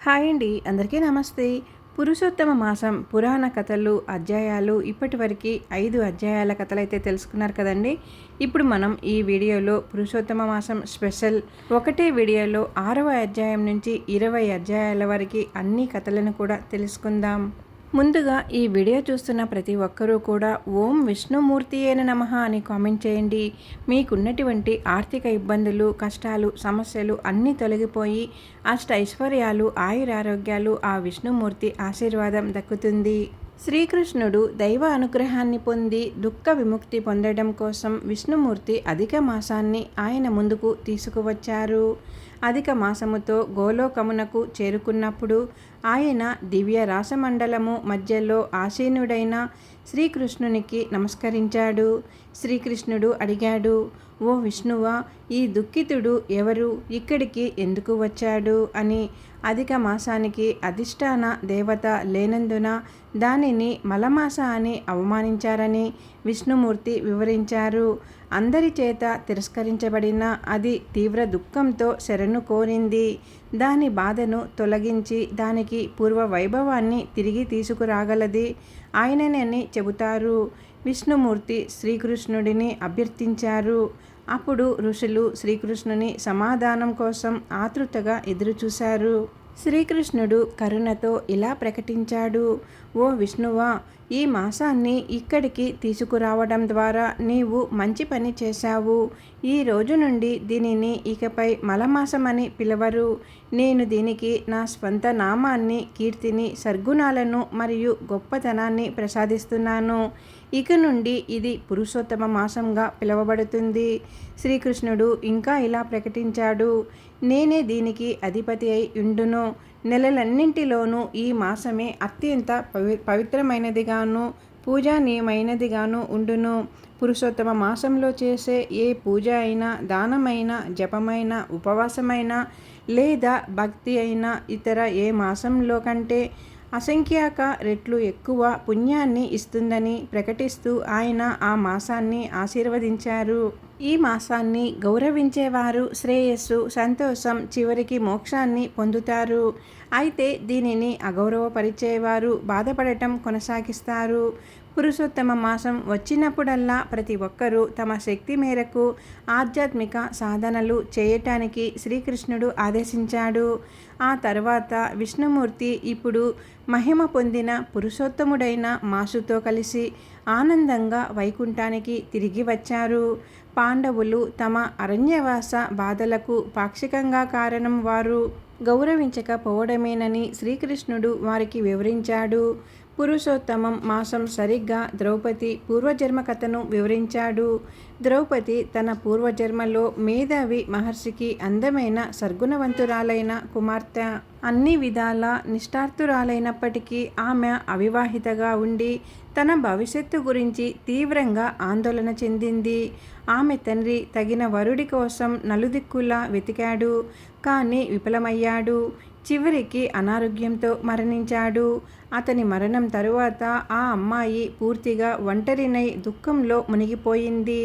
Hi అండి, అందరికీ నమస్తే. పురుషోత్తమ మాసం పురాణ కథలు అధ్యాయాలు ఇప్పటివరకు 5 అధ్యాయాల కథలైతే తెలుసుకున్నారు కదండి. ఇప్పుడు మనం ఈ వీడియోలో పురుషోత్తమ మాసం స్పెషల్ ఒకటే వీడియోలో 6వ అధ్యాయం నుంచి 20 అధ్యాయాల వరకు అన్ని కథలను కూడా తెలుసుకుందాం. ముందుగా ఈ వీడియో చూస్తున్న ప్రతి ఒక్కరూ కూడా ఓం విష్ణుమూర్తియేన నమః అని కామెంట్ చేయండి. మీకున్నటువంటి ఆర్థిక ఇబ్బందులు, కష్టాలు, సమస్యలు అన్నీ తొలగిపోయి అష్టైశ్వర్యాలు, ఆయురారోగ్యాలు ఆ విష్ణుమూర్తి ఆశీర్వాదం దక్కుతుంది. శ్రీకృష్ణుడు దైవ అనుగ్రహాన్ని పొంది దుఃఖ విముక్తి పొందడం కోసం విష్ణుమూర్తి అధిక మాసాన్ని ఆయన ముందుకు తీసుకువచ్చారు. అధిక మాసముతో గోలోకమునకు చేరుకున్నప్పుడు ఆయన దివ్య రాసమండలము మధ్యలో ఆసీనుడైన శ్రీకృష్ణునికి నమస్కరించాడు. శ్రీకృష్ణుడు అడిగాడు, ఓ విష్ణువా, ఈ దుఃఖితుడు ఎవరు, ఇక్కడికి ఎందుకు వచ్చాడు అని. అధిక మాసానికి అధిష్టాన దేవత లేనందున దానిని మలమాస అని అవమానించారని విష్ణుమూర్తి వివరించారు. అందరి చేత తిరస్కరించబడిన అది తీవ్ర దుఃఖంతో శరణు కోరింది. దాని బాధను తొలగించి దానికి పూర్వ వైభవాన్ని తిరిగి తీసుకురాగలది ఆయననని చెబుతారు. విష్ణుమూర్తి శ్రీకృష్ణుడిని అభ్యర్థించారు. అప్పుడు ఋషులు శ్రీకృష్ణుని సమాధానం కోసం ఆతృతగా ఎదురుచూశారు. శ్రీకృష్ణుడు కరుణతో ఇలా ప్రకటించాడు, ఓ విష్ణువా, ఈ మాసాన్ని ఇక్కడికి తీసుకురావడం ద్వారా నీవు మంచి పని చేశావు. ఈ రోజు నుండి దీనిని ఇకపై మలమాసమని పిలవరు. నేను దీనికి నా స్వంత నామాన్ని, కీర్తిని, సద్గుణాలను మరియు గొప్పతనాన్ని ప్రసాదిస్తున్నాను. ఇక నుండి ఇది పురుషోత్తమ మాసంగా పిలువబడుతుంది. శ్రీకృష్ణుడు ఇంకా ఇలా ప్రకటించాడు, నేనే దీనికి అధిపతి అయి ఉండును. నెలలన్నింటిలోనూ ఈ మాసమే అత్యంత పవిత్రమైనదిగాను పూజనీయమైనదిగాను ఉండును. పురుషోత్తమ మాసంలో చేసే ఏ పూజ అయినా, దానమైన, జపమైన, ఉపవాసమైన లేదా భక్తి అయినా ఇతర ఏ మాసంలో కంటే అసంఖ్యాక రెట్లు ఎక్కువ పుణ్యాన్ని ఇస్తుందని ప్రకటిస్తూ ఆయన ఆ మాసాన్ని ఆశీర్వదించారు. ఈ మాసాన్ని గౌరవించేవారు శ్రేయస్సు, సంతోషం, చివరికి మోక్షాన్ని పొందుతారు. అయితే దీనిని అగౌరవపరిచేవారు బాధపడటం కొనసాగిస్తారు. పురుషోత్తమ మాసం వచ్చినప్పుడల్లా ప్రతి ఒక్కరూ తమ శక్తి మేరకు ఆధ్యాత్మిక సాధనలు చేయటానికి శ్రీకృష్ణుడు ఆదేశించాడు. ఆ తర్వాత విష్ణుమూర్తి ఇప్పుడు మహిమ పొందిన పురుషోత్తముడైన మాసుతో కలిసి ఆనందంగా వైకుంఠానికి తిరిగి వచ్చారు. పాండవులు తమ అరణ్యవాస బాధలకు పాక్షికంగా కారణం వారు గౌరవించకపోవడమేనని శ్రీకృష్ణుడు వారికి వివరించాడు. పురుషోత్తమం మాసం సరిగ్గా ద్రౌపది పూర్వజన్మ కథను వివరించాడు. ద్రౌపది తన పూర్వజన్మలో మేధావి మహర్షికి అందమైన సద్గుణవంతురాలైన కుమార్తె. అన్ని విధాల నిష్ఠార్థురాలైనప్పటికీ ఆమె అవివాహితగా ఉండి తన భవిష్యత్తు గురించి తీవ్రంగా ఆందోళన చెందింది. ఆమె తండ్రి తగిన వరుడి కోసం నలుదిక్కులా వెతికాడు, కానీ విఫలమయ్యాడు. చివరికి అనారోగ్యంతో మరణించాడు. అతని మరణం తరువాత ఆ అమ్మాయి పూర్తిగా ఒంటరినై దుఃఖంలో మునిగిపోయింది.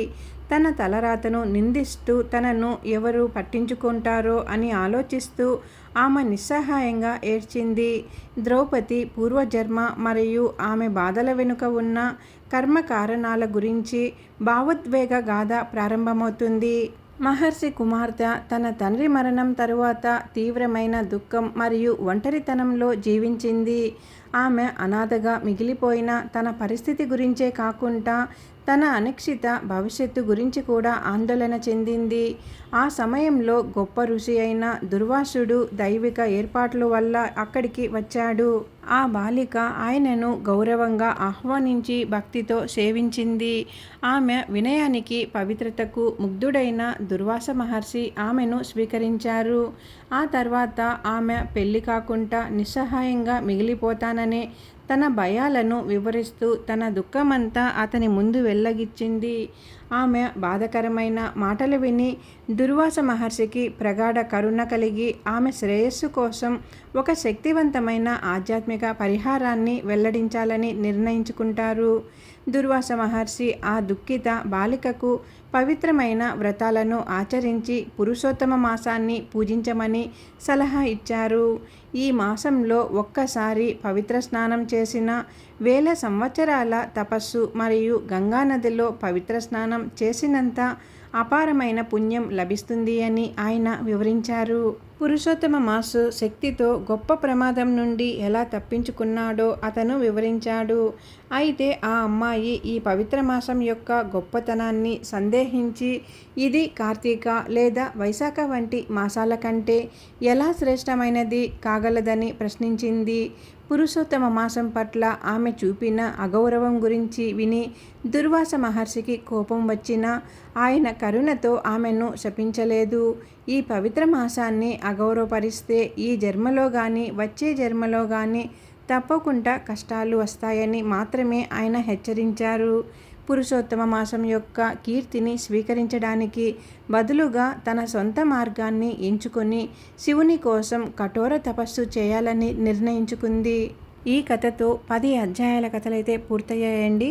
తన తలరాతను నిందిస్తూ తనను ఎవరు పట్టించుకుంటారో అని ఆలోచిస్తూ ఆమె నిస్సహాయంగా ఏడ్చింది. ద్రౌపది పూర్వజన్మ మరియు ఆమె బాధల వెనుక ఉన్న కర్మ కారణాల గురించి భావోద్వేగ గాథ ప్రారంభమవుతుంది. మహర్షి కుమార్తె తన తండ్రి మరణం తరువాత తీవ్రమైన దుఃఖం మరియు ఒంటరితనంలో జీవించింది. ఆమె అనాథగా మిగిలిపోయిన తన పరిస్థితి గురించే కాకుండా తన అనిశ్చిత భవిష్యత్తు గురించి కూడా ఆందోళన చెందింది. ఆ సమయంలో గొప్ప ఋషి అయిన దుర్వాసుడు దైవిక ఏర్పాట్ల వల్ల అక్కడికి వచ్చాడు. ఆ బాలిక ఆయనను గౌరవంగా ఆహ్వానించి భక్తితో సేవించింది. ఆమె వినయానికి, పవిత్రతకు ముగ్ధుడైన దుర్వాస మహర్షి ఆమెను స్వీకరించారు. ఆ తర్వాత ఆమె పెళ్లి కాకుండా నిస్సహాయంగా మిగిలిపోతాననే తన భయాలను వివరిస్తూ తన దుఃఖమంతా అతని ముందు వెళ్ళగిచ్చింది. ఆమె బాధకరమైన మాటలు విని దుర్వాస మహర్షికి ప్రగాఢ కరుణ కలిగి ఆమె శ్రేయస్సు కోసం ఒక శక్తివంతమైన ఆధ్యాత్మిక పరిహారాన్ని వెల్లడించాలని నిర్ణయించుకుంటారు. దుర్వాస మహర్షి ఆ దుఃఖిత బాలికకు పవిత్రమైన వ్రతాలను ఆచరించి పురుషోత్తమ మాసాన్ని పూజించమని సలహా ఇచ్చారు. ఈ మాసంలో ఒక్కసారి పవిత్ర స్నానం చేసిన వేల సంవత్సరాల తపస్సు మరియు గంగానదిలో పవిత్ర స్నానం చేసినంత అపారమైన పుణ్యం లభిస్తుంది అని ఆయన వివరించారు. పురుషోత్తమ మాసు శక్తితో గొప్ప ప్రమాదం నుండి ఎలా తప్పించుకున్నాడో అతను వివరించాడు. అయితే ఆ అమ్మాయి ఈ పవిత్ర మాసం యొక్క గొప్పతనాన్ని సందేహించి ఇది కార్తీక లేదా వైశాఖ వంటి మాసాల కంటే ఎలా శ్రేష్టమైనది కాగలదని ప్రశ్నించింది. పురుషోత్తమ మాసం పట్ల ఆమె చూపిన అగౌరవం గురించి విని దుర్వాస మహర్షికి కోపం వచ్చినా ఆయన కరుణతో ఆమెను శపించలేదు. ఈ పవిత్ర మాసాన్ని అగౌరవపరిస్తే ఈ జన్మలో కానీ వచ్చే జన్మలో కానీ తప్పకుండా కష్టాలు వస్తాయని మాత్రమే ఆయన హెచ్చరించారు. పురుషోత్తమ మాసం యొక్క కీర్తిని స్వీకరించడానికి బదులుగా తన సొంత మార్గాన్ని ఎంచుకొని శివుని కోసం కఠోర తపస్సు చేయాలని నిర్ణయించుకుంది. ఈ కథతో 10 అధ్యాయాల కథలైతే పూర్తయ్యాయండి.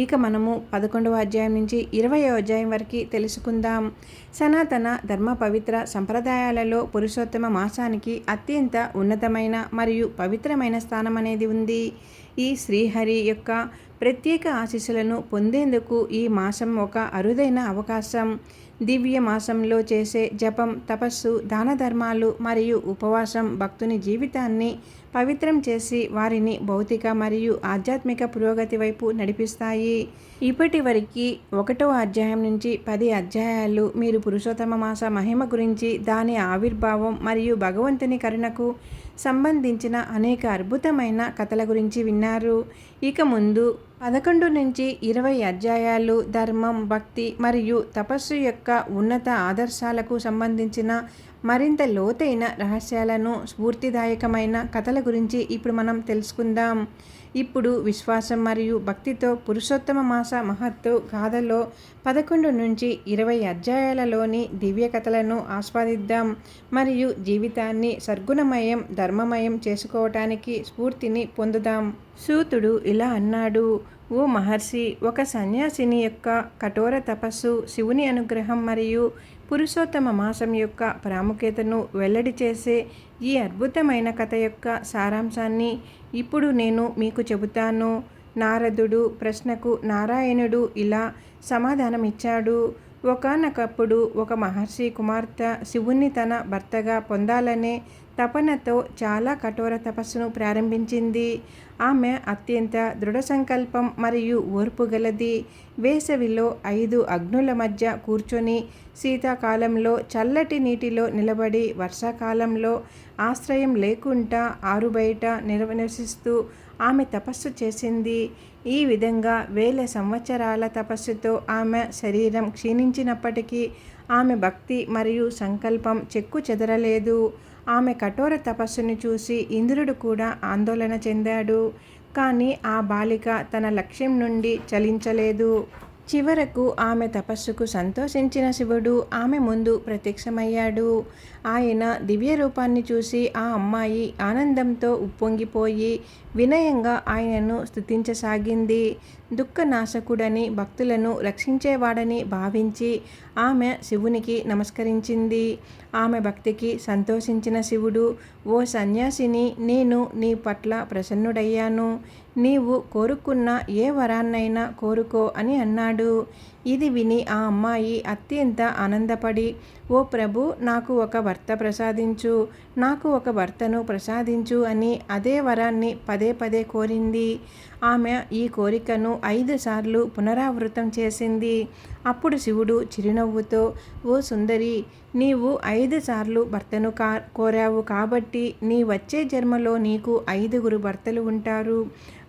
ఇక మనము 11వ అధ్యాయం నుంచి 20వ అధ్యాయం వరకు తెలుసుకుందాం. సనాతన ధర్మ పవిత్ర సంప్రదాయాలలో పురుషోత్తమ మాసానికి అత్యంత ఉన్నతమైన మరియు పవిత్రమైన స్థానం అనేది ఉంది. ఈ శ్రీహరి యొక్క ప్రత్యేక ఆశీస్సులను పొందేందుకు ఈ మాసం ఒక అరుదైన అవకాశం. దివ్య మాసంలో చేసే జపం, తపస్సు, దాన ధర్మాలు మరియు ఉపవాసం భక్తుని జీవితాన్ని పవిత్రం చేసి వారిని భౌతిక మరియు ఆధ్యాత్మిక పురోగతి వైపు నడిపిస్తాయి. ఇప్పటి వరకు 1వ అధ్యాయం నుంచి 10 అధ్యాయాలు మీరు పురుషోత్తమ మాస మహిమ గురించి, దాని ఆవిర్భావం మరియు భగవంతుని కరుణకు సంబంధించిన అనేక అద్భుతమైన కథల గురించి విన్నారు. ఇక ముందు 11 నుంచి 20 అధ్యాయాలు ధర్మం, భక్తి మరియు తపస్సు యొక్క ఉన్నత ఆదర్శాలకు సంబంధించిన మరింత లోతైన రహస్యాలను, స్ఫూర్తిదాయకమైన కథల గురించి ఇప్పుడు మనం తెలుసుకుందాం. ఇప్పుడు విశ్వాసం మరియు భక్తితో పురుషోత్తమ మాస మహత్తు గాథలో 11 నుంచి 20 అధ్యాయాలలోని దివ్య కథలను ఆస్వాదిద్దాం మరియు జీవితాన్ని సద్గుణమయం, ధర్మమయం చేసుకోవటానికి స్ఫూర్తిని పొందుదాం. సూతుడు ఇలా అన్నాడు: ఓ మహర్షి, ఒక సన్యాసిని యొక్క కఠోర తపస్సు, శివుని అనుగ్రహం మరియు పురుషోత్తమ మాసం యొక్క ప్రాముఖ్యతను వెల్లడి చేసే ఈ అద్భుతమైన కథ యొక్క సారాంశాన్ని ఇప్పుడు నేను మీకు చెబుతాను. నారదుడు ప్రశ్నకు నారాయణుడు ఇలా సమాధానమిచ్చాడు: ఒకానొకప్పుడు ఒక మహర్షి కుమార్తె శివుణ్ణి తన భర్తగా పొందాలనే తపనతో చాలా కఠోర తపస్సును ప్రారంభించింది. ఆమె అత్యంత దృఢ సంకల్పం మరియు ఓర్పు గలది. వేసవిలో 5 అగ్నుల మధ్య కూర్చొని, శీతాకాలంలో చల్లటి నీటిలో నిలబడి, వర్షాకాలంలో ఆశ్రయం లేకుండా ఆరుబయట నివసిస్తూ ఆమె తపస్సు చేసింది. ఈ విధంగా వేల సంవత్సరాల తపస్సుతో ఆమె శరీరం క్షీణించినప్పటికీ ఆమె భక్తి మరియు సంకల్పం చెక్కు చెదరలేదు. ఆమె కఠోర తపస్సును చూసి ఇంద్రుడు కూడా ఆందోళన చెందాడు. కానీ ఆ బాలిక తన లక్ష్యం నుండి చలించలేదు. చివరకు ఆమె తపస్సుకు సంతోషించిన శివుడు ఆమె ముందు ప్రత్యక్షమయ్యాడు. ఆయన దివ్య రూపాన్ని చూసి ఆ అమ్మాయి ఆనందంతో ఉప్పొంగిపోయి వినయంగా ఆయనను స్తుతించసాగింది. దుఃఖనాశకుడని, భక్తులను రక్షించేవాడని భావించి ఆమె శివునికి నమస్కరించింది. ఆమె భక్తికి సంతోషించిన శివుడు, ఓ సన్యాసిని, నేను నీ పట్ల ప్రసన్నుడయ్యాను. నీవు కోరుకున్న ఏ వరాన్నైనా కోరుకో అని అన్నాడు. ఇది విని ఆ అమ్మాయి అత్యంత ఆనందపడి, ఓ ప్రభు, నాకు ఒక భర్త ప్రసాదించు, నాకు ఒక భర్తను ప్రసాదించు అని అదే వరాన్ని పదే పదే కోరింది. ఆమె ఈ కోరికను 5 సార్లు పునరావృతం చేసింది. అప్పుడు శివుడు చిరునవ్వుతో, ఓ సుందరి, నీవు 5 సార్లు భర్తను కోరావు కాబట్టి నీ వచ్చే జన్మలో నీకు 5గురు భర్తలు ఉంటారు.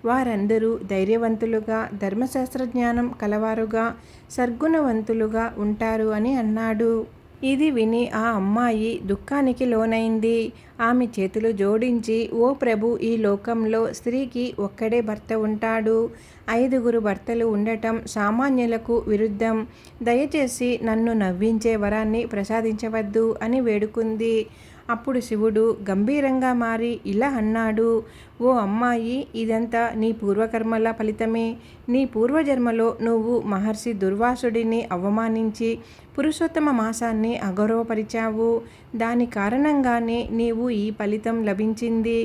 వారందరూ ధైర్యవంతులుగా, ధర్మశాస్త్ర జ్ఞానం కలవారుగా, సద్గుణవంతులుగా ఉంటారు అని అన్నాడు. ఇది విని ఆ అమ్మాయి దుఃఖానికి లోనైంది. ఆమె చేతులు జోడించి, ఓ ప్రభూ, ఈ లోకంలో స్త్రీకి ఒక్కడే భర్త ఉంటాడు. 5గురు భర్తలు ఉండటం సామాన్యులకు విరుద్ధం. దయచేసి నన్ను నవ్వించే వరాన్ని ప్రసాదించవద్దు అని వేడుకుంది. అప్పుడు శివుడు గంభీరంగా మారి ఇలా అన్నాడు: ఓ అమ్మాయి, ఇదంతా నీ పూర్వకర్మల ఫలితమే. నీ పూర్వజన్మలో నువ్వు మహర్షి దుర్వాసుడిని అవమానించి పురుషోత్తమ మాసాన్ని అగౌరవపరిచావు. దాని కారణంగానే నీవు ఈ ఫలితం లభించింది.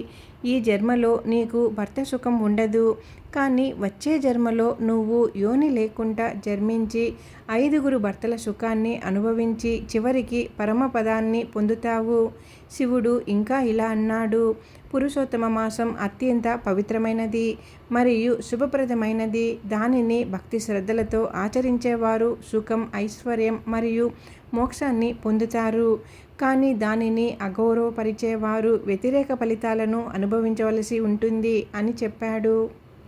ఈ జన్మలో నీకు భర్త సుఖం ఉండదు. కానీ వచ్చే జన్మలో నువ్వు యోని లేకుండా జన్మించి 5గురు భర్తల సుఖాన్ని అనుభవించి చివరికి పరమపదాన్ని పొందుతావు. శివుడు ఇంకా ఇలా అన్నాడు: పురుషోత్తమ మాసం అత్యంత పవిత్రమైనది మరియు శుభప్రదమైనది. దానిని భక్తి శ్రద్ధలతో ఆచరించేవారు సుఖం, ఐశ్వర్యం మరియు మోక్షాన్ని పొందుతారు. కానీ దానిని అగౌరవపరిచేవారు వ్యతిరేక ఫలితాలను అనుభవించవలసి ఉంటుంది అని చెప్పాడు.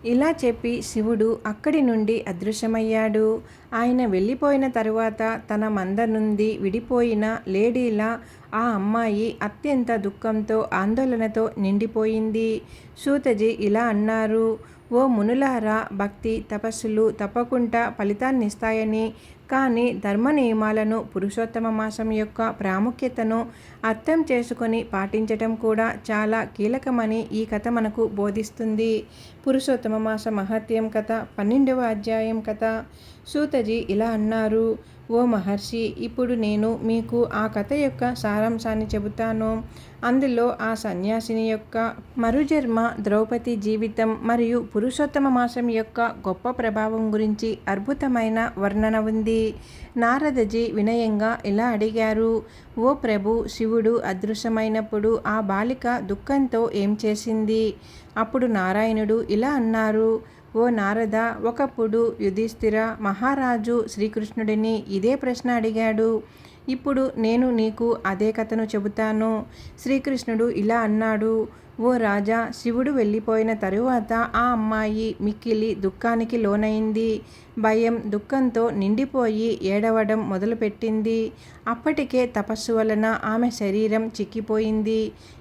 ఇలా చెప్పి శివుడు అక్కడి నుండి అదృశ్యమయ్యాడు. ఆయన వెళ్ళిపోయిన తరువాత తన మంద నుండి విడిపోయిన లేడీలా ఆ అమ్మాయి అత్యంత దుఃఖంతో, ఆందోళనతో నిండిపోయింది. సూతజీ ఇలా అన్నారు: ఓ మునులారా, భక్తి తపస్సులు తప్పకుండా ఫలితాన్నిస్తాయని, కానీ ధర్మ నియమాలను, పురుషోత్తమ మాసం యొక్క ప్రాముఖ్యతను అర్థం చేసుకొని పాటించటం కూడా చాలా కీలకమని ఈ కథ మనకు బోధిస్తుంది. పురుషోత్తమ మాస మహత్యం కథ 12వ అధ్యాయం కథ. సూతజీ ఇలా అన్నారు: ఓ మహర్షి, ఇప్పుడు నేను మీకు ఆ కథ యొక్క సారాంశాన్ని చెబుతాను. అందులో ఆ సన్యాసిని యొక్క మరుజన్మ, ద్రౌపది జీవితం మరియు పురుషోత్తమ మాసం యొక్క గొప్ప ప్రభావం గురించి అద్భుతమైన వర్ణన ఉంది. నారదజీ వినయంగా ఇలా అడిగారు: ఓ ప్రభు, శివుడు అదృశ్యమైనప్పుడు ఆ బాలిక దుఃఖంతో ఏం చేసింది? అప్పుడు నారాయణుడు ఇలా అన్నారు: ఓ నారద, ఒకప్పుడు యుధిష్ఠిర మహారాజు శ్రీకృష్ణుడిని ఇదే ప్రశ్న అడిగాడు. ఇప్పుడు నేను నీకు అదే కథను చెబుతాను. శ్రీకృష్ణుడు ఇలా అన్నాడు: ఓ రాజా, శివుడు వెళ్ళిపోయిన తరువాత ఆ అమ్మాయి మిక్కిలి దుఃఖానికి లోనైంది. భయం, దుఃఖంతో నిండిపోయి ఏడవడం మొదలుపెట్టింది. అప్పటికే తపస్సు వలన ఆమె శరీరం చిక్కిపోయింది.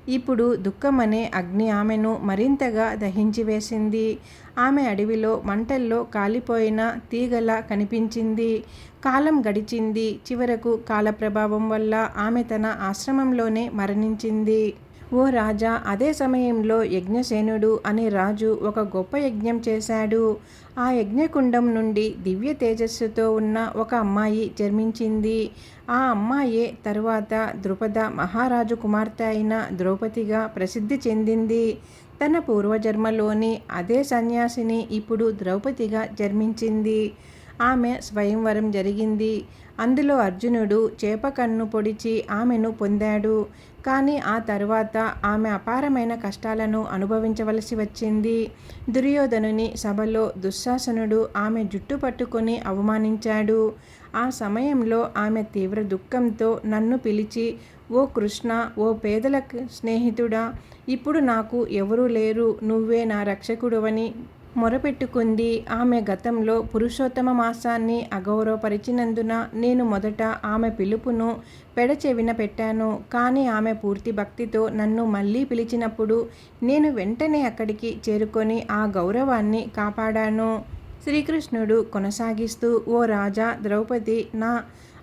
ఇప్పుడు దుఃఖమనే అగ్ని ఆమెను మరింతగా దహించి వేసింది. ఆమె అడవిలో మంటల్లో కాలిపోయిన తీగలా కనిపించింది. కాలం గడిచింది. చివరకు కాలప్రభావం వల్ల ఆమె తన ఆశ్రమంలోనే మరణించింది. ఓ రాజా, అదే సమయంలో యజ్ఞసేనుడు అనే రాజు ఒక గొప్ప యజ్ఞం చేశాడు. ఆ యజ్ఞకుండం నుండి దివ్య తేజస్సుతో ఉన్న ఒక అమ్మాయి జన్మించింది. ఆ అమ్మాయే తరువాత ద్రుపద మహారాజు కుమార్తె అయిన ద్రౌపదిగా ప్రసిద్ధి చెందింది. తన పూర్వజన్మలోని అదే సన్యాసిని ఇప్పుడు ద్రౌపదిగా జన్మించింది. ఆమె స్వయంవరం జరిగింది. అందులో అర్జునుడు చేప కన్ను పొడిచి ఆమెను పొందాడు. కానీ ఆ తర్వాత ఆమె అపారమైన కష్టాలను అనుభవించవలసి వచ్చింది. దుర్యోధనుని సభలో దుశ్శాసనుడు ఆమె జుట్టు పట్టుకొని అవమానించాడు. ఆ సమయంలో ఆమె తీవ్ర దుఃఖంతో నన్ను పిలిచి, ఓ కృష్ణ, ఓ పేదల స్నేహితుడా, ఇప్పుడు నాకు ఎవరూ లేరు, నువ్వే నా రక్షకుడువని మొరపెట్టుకుంది. ఆమె గతంలో పురుషోత్తమ మాసాన్ని అగౌరవపరిచినందున నేను మొదట ఆమె పిలుపును పెడచెవిన పెట్టాను. కానీ ఆమె పూర్తి భక్తితో నన్ను మళ్ళీ పిలిచినప్పుడు నేను వెంటనే అక్కడికి చేరుకొని ఆ గౌరవాన్ని కాపాడాను. శ్రీకృష్ణుడు కొనసాగిస్తూ, ఓ రాజా, ద్రౌపది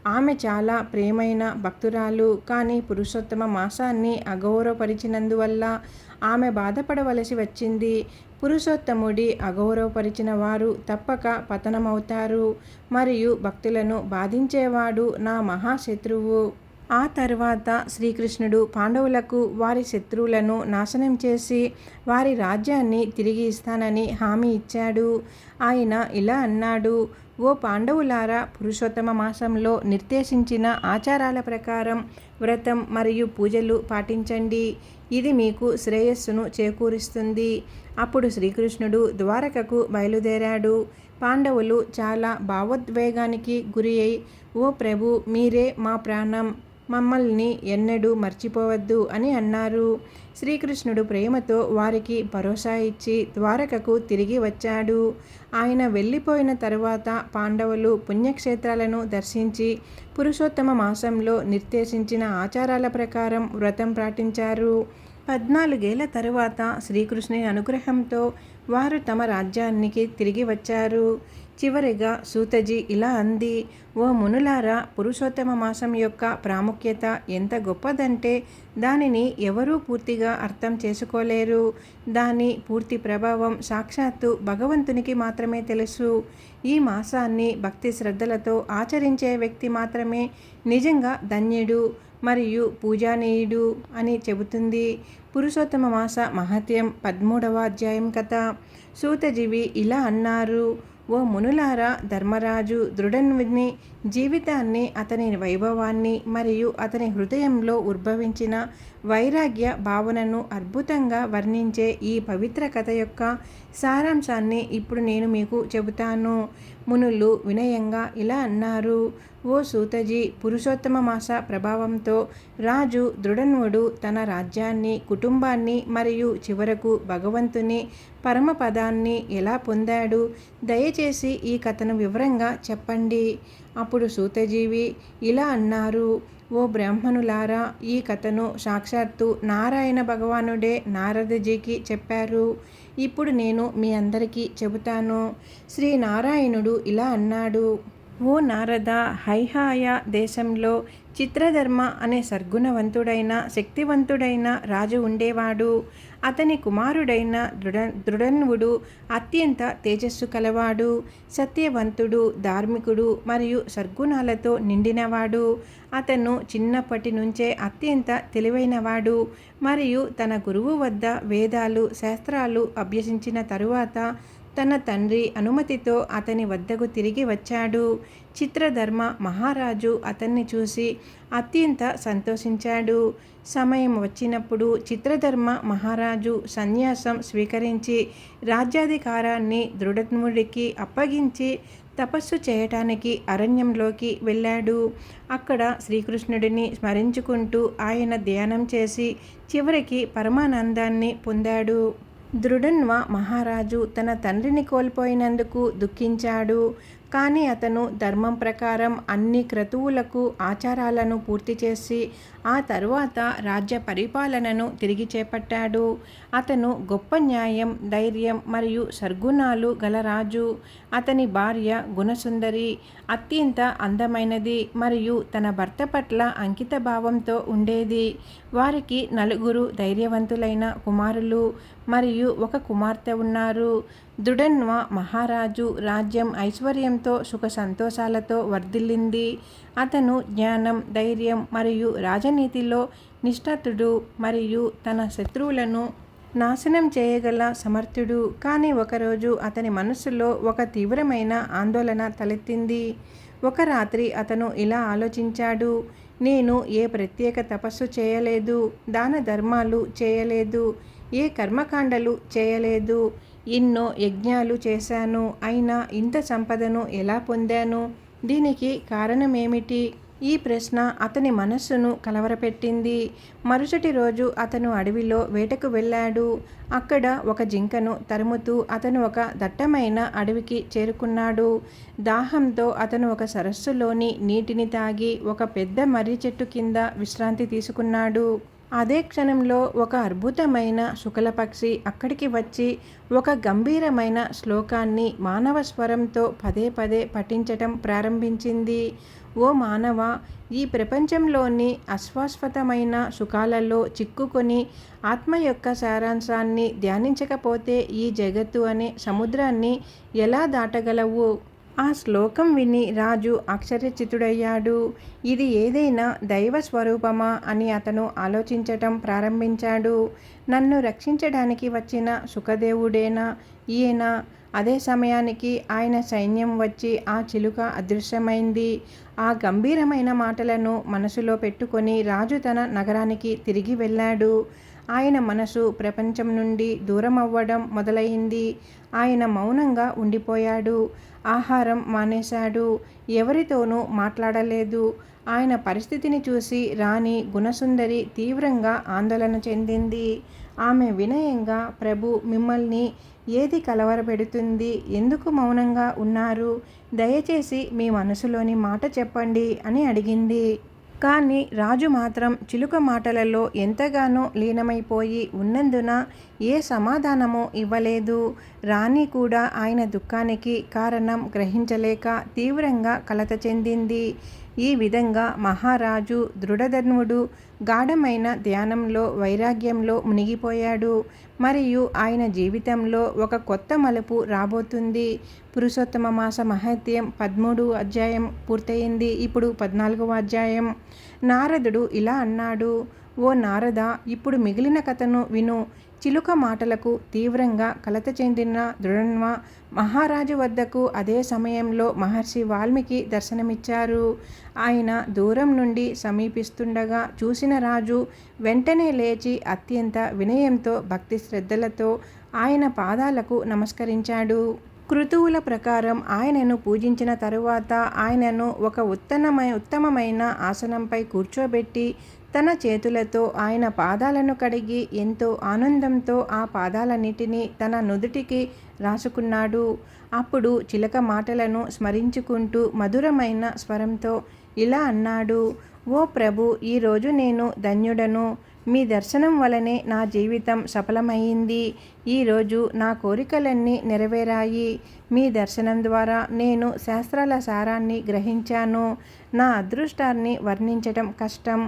ఆమె చాలా ప్రియమైన భక్తురాలు. కానీ పురుషోత్తమ మాసాన్ని అగౌరవపరిచినందువల్ల ఆమె బాధపడవలసి వచ్చింది. పురుషోత్తముడి అగౌరవపరిచిన వారు తప్పక పతనమవుతారు. మరియు భక్తులను బాధించేవాడు నా మహాశత్రువు. ఆ తర్వాత శ్రీకృష్ణుడు పాండవులకు వారి శత్రువులను నాశనం చేసి వారి రాజ్యాన్ని తిరిగి ఇస్తానని హామీ ఇచ్చాడు. ఆయన ఇలా అన్నాడు: ఓ పాండవులారా, పురుషోత్తమ మాసంలో నిర్దేశించిన ఆచారాల ప్రకారం వ్రతం మరియు పూజలు పాటించండి. ఇది మీకు శ్రేయస్సును చేకూరుస్తుంది. అప్పుడు శ్రీకృష్ణుడు ద్వారకకు బయలుదేరాడు. పాండవులు చాలా భావోద్వేగానికి గురి అయి, ఓ ప్రభు, మీరే మా ప్రాణం, మమ్మల్ని ఎన్నడూ మర్చిపోవద్దు అని అన్నారు. శ్రీకృష్ణుడు ప్రేమతో వారికి భరోసా ఇచ్చి ద్వారకకు తిరిగి వచ్చాడు. ఆయన వెళ్ళిపోయిన తరువాత పాండవులు పుణ్యక్షేత్రాలను దర్శించి పురుషోత్తమ మాసంలో నిర్దేశించిన ఆచారాల ప్రకారం వ్రతం పాటించారు. 14 ఏళ్ల తరువాత శ్రీకృష్ణుని అనుగ్రహంతో వారు తమ రాజ్యానికి తిరిగి వచ్చారు. చివరిగా సూతజీ ఇలా అంది: ఓ మునులారా, పురుషోత్తమ మాసం యొక్క ప్రాముఖ్యత ఎంత గొప్పదంటే దానిని ఎవరూ పూర్తిగా అర్థం చేసుకోలేరు. దాని పూర్తి ప్రభావం సాక్షాత్తు భగవంతునికి మాత్రమే తెలుసు. ఈ మాసాన్ని భక్తి శ్రద్ధలతో ఆచరించే వ్యక్తి మాత్రమే నిజంగా ధన్యుడు మరియు పూజనీయుడు అని చెబుతుంది. పురుషోత్తమ మాస మహత్యం 13వ అధ్యాయం కథ. సూతజీవి ఇలా అన్నారు: ఓ మునులారా, ధర్మరాజు దృఢన్వుని జీవితాన్ని, అతని వైభవాన్ని మరియు అతని హృదయంలో ఉద్భవించిన వైరాగ్య భావనను అద్భుతంగా వర్ణించే ఈ పవిత్ర కథ యొక్క సారాంశాన్ని ఇప్పుడు నేను మీకు చెబుతాను. మునులు వినయంగా ఇలా అన్నారు: ఓ సూతజీ, పురుషోత్తమ మాస ప్రభావంతో రాజు దృఢన్వుడు తన రాజ్యాన్ని, కుటుంబాన్ని మరియు చివరకు భగవంతుని పరమపదాన్ని ఎలా పొందాడు? దయచేసి ఈ కథను వివరంగా చెప్పండి. అప్పుడు సూతజీవి ఇలా అన్నారు: ఓ బ్రాహ్మణులారా, ఈ కథను సాక్షాత్తు నారాయణ భగవానుడే నారదజీకి చెప్పారు. ఇప్పుడు నేను మీ అందరికీ చెబుతాను. శ్రీనారాయణుడు ఇలా అన్నాడు: ఓ నారద, హైహాయ దేశంలో చిత్రధర్మ అనే సద్గుణవంతుడైన శక్తివంతుడైన రాజు ఉండేవాడు. అతని కుమారుడైన దృఢన్వుడు అత్యంత తేజస్సు కలవాడు, సత్యవంతుడు, ధార్మికుడు మరియు సద్గుణాలతో నిండినవాడు. అతను చిన్నప్పటి నుంచే అత్యంత తెలివైనవాడు మరియు తన గురువు వద్ద వేదాలు, శాస్త్రాలు అభ్యసించిన తరువాత తన తండ్రి అనుమతితో అతని వద్దకు తిరిగి వచ్చాడు. చిత్రధర్మ మహారాజు అతన్ని చూసి అత్యంత సంతోషించాడు. సమయం వచ్చినప్పుడు చిత్రధర్మ మహారాజు సన్యాసం స్వీకరించి రాజ్యాధికారాన్ని దృఢన్వుడికి అప్పగించి తపస్సు చేయటానికి అరణ్యంలోకి వెళ్ళాడు. అక్కడ శ్రీకృష్ణుడిని స్మరించుకుంటూ ఆయన ధ్యానం చేసి చివరికి పరమానందాన్ని పొందాడు. దృఢన్వ మహారాజు తన తండ్రిని కోల్పోయినందుకు దుఃఖించాడు. కానీ అతను ధర్మం ప్రకారం అన్ని క్రతువులకు ఆచారాలను పూర్తి చేసి ఆ తరువాత రాజ్య పరిపాలనను తిరిగి చేపట్టాడు. అతను గొప్ప న్యాయం, ధైర్యం మరియు సద్గుణాలు గల రాజు. అతని భార్య గుణసుందరి, అత్యంత అందమైనది మరియు తన భర్త పట్ల అంకిత భావంతో ఉండేది. వారికి 4 ధైర్యవంతులైన కుమారులు మరియు 1 కుమార్తె ఉన్నారు. దృఢన్వ మహారాజు రాజ్యం ఐశ్వర్యంతో సుఖ సంతోషాలతో వర్ధిల్లింది. అతను జ్ఞానం, ధైర్యం మరియు రాజనీతిలో నిష్ణాతుడు మరియు తన శత్రువులను నాశనం చేయగల సమర్థుడు. కానీ ఒకరోజు అతని మనస్సులో ఒక తీవ్రమైన ఆందోళన తలెత్తింది. ఒక రాత్రి అతను ఇలా ఆలోచించాడు: నేను ఏ ప్రత్యేక తపస్సు చేయలేదు, దాన ధర్మాలు చేయలేదు, ఏ కర్మకాండలు చేయలేదు. ఎన్నో యజ్ఞాలు చేశాను, అయినా ఇంత సంపదను ఎలా పొందాను? దీనికి కారణమేమిటి? ఈ ప్రశ్న అతని మనస్సును కలవరపెట్టింది. మరుసటి రోజు అతను అడవిలో వేటకు వెళ్ళాడు. అక్కడ ఒక జింకను తరుముతూ అతను ఒక దట్టమైన అడవికి చేరుకున్నాడు. దాహంతో అతను ఒక సరస్సులోని నీటిని తాగి ఒక పెద్ద మర్రి చెట్టు కింద విశ్రాంతి తీసుకున్నాడు. అదే క్షణంలో ఒక అద్భుతమైన శుకలపక్షి అక్కడికి వచ్చి ఒక గంభీరమైన శ్లోకాన్ని మానవ స్వరంతో పదే పదే పఠించటం ప్రారంభించింది. ఓ మానవ, ఈ ప్రపంచంలోని అశాశ్వతమైన సుఖాలలో చిక్కుకొని ఆత్మ యొక్క సారాంశాన్ని ధ్యానించకపోతే ఈ జగత్తు అనే సముద్రాన్ని ఎలా దాటగలవు? ఆ శ్లోకం విని రాజు ఆశ్చర్యచకితుడయ్యాడు. ఇది ఏదైనా దైవ స్వరూపమా అని అతను ఆలోచించటం ప్రారంభించాడు. నన్ను రక్షించడానికి వచ్చిన సుఖదేవుడేనా ఈయన? అదే సమయానికి ఆయన సైన్యం వచ్చి ఆ చిలుక అదృశ్యమైంది. ఆ గంభీరమైన మాటలను మనసులో పెట్టుకొని రాజు తన నగరానికి తిరిగి వెళ్ళాడు. ఆయన మనసు ప్రపంచం నుండి దూరం అవ్వడం మొదలైంది. ఆయన మౌనంగా ఉండిపోయాడు. ఆహారం మానేశాడు. ఎవరితోనూ మాట్లాడలేదు. ఆయన పరిస్థితిని చూసి రాణి గుణసుందరి తీవ్రంగా ఆందోళన చెందింది. ఆమె వినయంగా, ప్రభు మిమ్మల్ని ఏది కలవరపెడుతుంది? ఎందుకు మౌనంగా ఉన్నారు? దయచేసి మీ మనసులోని మాట చెప్పండి అని అడిగింది. కానీ రాజు మాత్రం చిలుక మాటలలో ఎంతగానో లీనమైపోయి ఉన్నందున ఏ సమాధానమూ ఇవ్వలేదు. రాణి కూడా ఆయన దుఃఖానికి కారణం గ్రహించలేక తీవ్రంగా కలత చెందింది. ఈ విధంగా మహారాజు దృఢధర్ముడు గాఢమైన ధ్యానంలో, వైరాగ్యంలో మునిగిపోయాడు. మరియు ఆయన జీవితంలో ఒక కొత్త మలుపు రాబోతుంది. పురుషోత్తమ మాస మహత్యం 13వ అధ్యాయం పూర్తయింది. ఇప్పుడు 14వ అధ్యాయం. నారదుడు ఇలా అన్నాడు: ఓ నారద, ఇప్పుడు మిగిలిన కథను విను. చిలుక మాటలకు తీవ్రంగా కలత చెందిన దృఢన్వ మహారాజు వద్దకు అదే సమయంలో మహర్షి వాల్మీకి దర్శనమిచ్చారు. ఆయన దూరం నుండి సమీపిస్తుండగా చూసిన రాజు వెంటనే లేచి అత్యంత వినయంతో, భక్తి శ్రద్ధలతో ఆయన పాదాలకు నమస్కరించాడు. కృతువుల ప్రకారం ఆయనను పూజించిన తరువాత ఆయనను ఒక ఉత్తమమైన ఆసనంపై కూర్చోబెట్టి తన చేతులతో ఆయన పాదాలను కడిగి ఎంతో ఆనందంతో ఆ పాదాలన్నిటినీ తన నుదుటికి రాసుకున్నాడు. అప్పుడు చిలక మాటలను స్మరించుకుంటూ మధురమైన స్వరంతో ఇలా అన్నాడు: ఓ ప్రభు, ఈరోజు నేను ధన్యుడను. మీ దర్శనం వలనే నా జీవితం సఫలమయ్యింది. ఈరోజు నా కోరికలన్నీ నెరవేరాయి. మీ దర్శనం ద్వారా నేను శాస్త్రాల సారాన్ని గ్రహించాను. నా అదృష్టాన్ని వర్ణించటం కష్టం.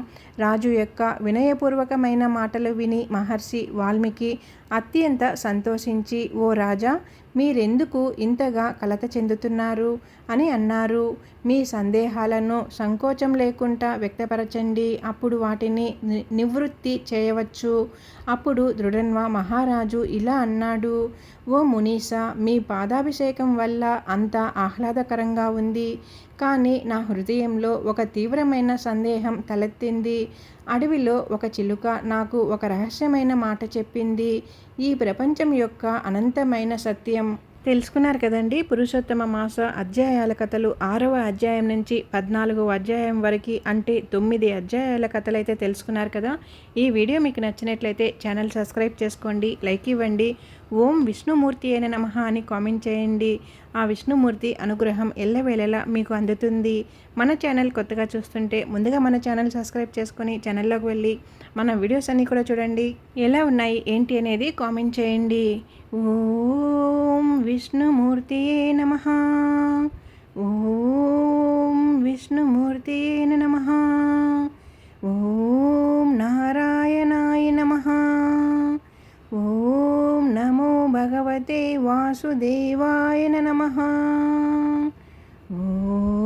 రాజు యొక్క వినయపూర్వకమైన మాటలు విని మహర్షి వాల్మీకి అత్యంత సంతోషించి, ఓ రాజా, మీరెందుకు ఇంతగా కలత చెందుతున్నారు అని అన్నారు. మీ సందేహాలను సంకోచం లేకుండా వ్యక్తపరచండి. అప్పుడు వాటిని నివృత్తి చేయవచ్చు. అప్పుడు దృఢన్వ మహారాజు ఇలా అన్నాడు: ఓ మునీసా, మీ పాదాభిషేకం వల్ల అంతా ఆహ్లాదకరంగా ఉంది. కానీ నా హృదయంలో ఒక తీవ్రమైన సందేహం తలెత్తింది. అడవిలో ఒక చిలుక నాకు ఒక రహస్యమైన మాట చెప్పింది. ఈ ప్రపంచం యొక్క అనంతమైన సత్యం. తెలుసుకున్నారు కదండి. పురుషోత్తమ మాస అధ్యాయాల కథలు 6వ అధ్యాయం నుంచి 14వ అధ్యాయం వరకు, అంటే 9 అధ్యాయాల కథలు అయితే తెలుసుకున్నారు కదా. ఈ వీడియో మీకు నచ్చినట్లయితే ఛానల్ సబ్స్క్రైబ్ చేసుకోండి, లైక్ ఇవ్వండి. ఓం విష్ణుమూర్తి అయిన నమః అని కామెంట్ చేయండి. ఆ విష్ణుమూర్తి అనుగ్రహం ఎల్లవేళలా మీకు అందుతుంది. మన ఛానల్ కొత్తగా చూస్తుంటే ముందుగా మన ఛానల్ సబ్స్క్రైబ్ చేసుకొని ఛానల్లోకి వెళ్ళి మన వీడియోస్ అన్నీ కూడా చూడండి. ఎలా ఉన్నాయి ఏంటి అనేది కామెంట్ చేయండి. ఓం విష్ణుమూర్తియే నమః. ఓం విష్ణుమూర్తియే నమః. ఓం నారాయణాయ నమః. ఓం నమో భగవతే వాసుదేవాయ నమః. ఓం